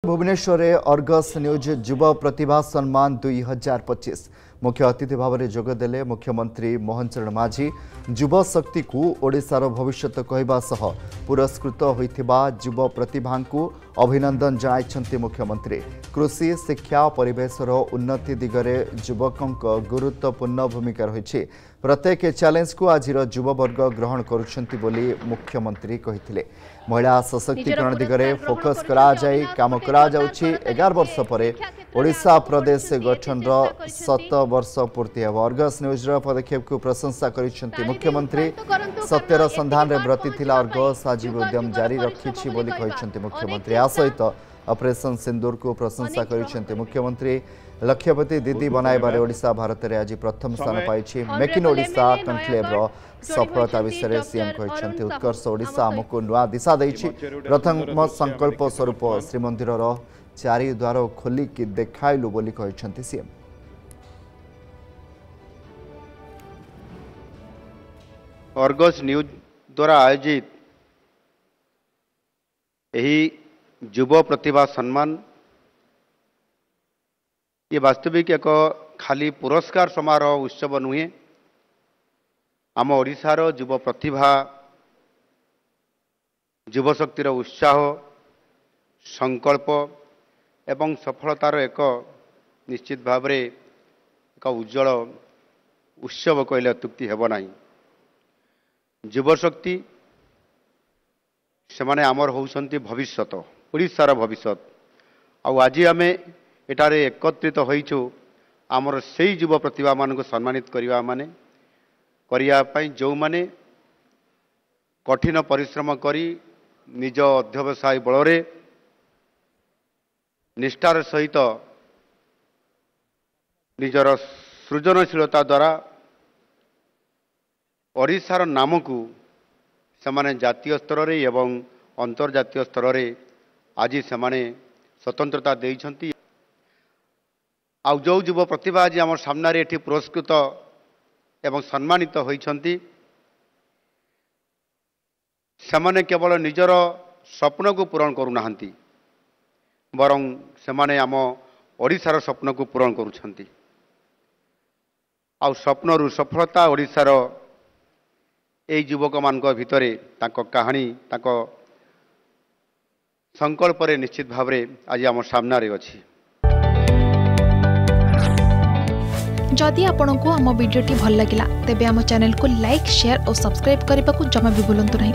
भुवनेश्वर में Argus news युवा प्रतिभा सम्मान 2025 मुख्य अतिथि भाव में जोगदेले मुख्यमंत्री मोहन चरण माझी। युवा शक्ति को ओडिशार भविष्यत कहवा सह पुरस्कृत होइथिबा युवा प्रतिभा को अभिनंदन जणाइछन्ति मुख्यमंत्री। कृषि शिक्षा परिवेशर उन्नति दिगरे युवकों गुरुत्वपूर्ण भूमिका रही। प्रत्येक चैलेंज को आज युववर्ग ग्रहण करुछन्ति बोली मुख्यमंत्री कहिथिले। महिला सशक्तिकरण दिगरे फोकस करा जाई काम करा जाउछि। 11 वर्ष परे ओडिशा प्रदेश गठन 7 वर्ष पूर्ति हेब। अर्गस न्यूज पदक्षेप को प्रशंसा करिछन्ति मुख्यमंत्री। सत्यर संधान रे ब्रती थिला अर्गस आज उद्यम जारी रखिछि बोली कहिछन्ति मुख्यमंत्री। आ सहित ऑपरेशन सिंदूर को प्रशंसा करिछन्ति मुख्यमंत्री। लक्ष्यपति दीदी बनाइबारे ओडिशा भारत में आज प्रथम स्थान पाई। मेक इन ओडिशा कनक्लेव सफलता विषय सीएम कहते उत्कर्ष ओडिशा आमको नुआ दिशा देछि। प्रथम संकल्प स्वरूप श्रीमंदिर चारि द्वार खोलिकी देखाइलु बोली कहते सीएम। अर्गस न्यूज द्वारा आयोजित यही युवा प्रतिभा सम्मान ये वास्तविक एक खाली पुरस्कार समारोह उत्सव नुहे। आम ओडिशार युवा प्रतिभा युवशक्तिर उत्साह संकल्प एवं सफलतार एक निश्चित भाव में एक उज्जवल उत्सव कहले अत्युक्ति हेब नाही। युवशक्ति से माने आमर होउछन्ति भविष्यत ओडिशार भविष्यत। आज आम एटारे एकत्रित होइछु आमर सेई युवा प्रतिभा मान को सम्मानित करिया माने जो माने कठिन परिश्रम करी निज अध्यवसाय बलरे निष्ठार सहित निजर सृजनशीलता द्वारा ओडिशार नाम को सेमाने जातीय स्तर रे एवं अंतर्जातीय स्तर रे आज सेमाने स्वतंत्रता देइछन्ति। आ जो युवा प्रतिभा आज आम सामने एठी पुरस्कृत एवं सम्मानित होइछन्ति सेमाने केवल निजर स्वप्न को पूरण करू नाहंती बरं सेमाने आम ओडिशार स्वप्न को पूरण करुछन्ति। आ स्वप्नरु सफलता ओडिशार ए युवक मान भितरे ताको कहानी ताको संकल्प रे निश्चित भाव रे आज आम सामने अछि। जदि आपंक आम भिडी भल लगा तेब आम चैनल को लाइक शेयर और सब्सक्राइब करने को जमा भी भूलु नहीं।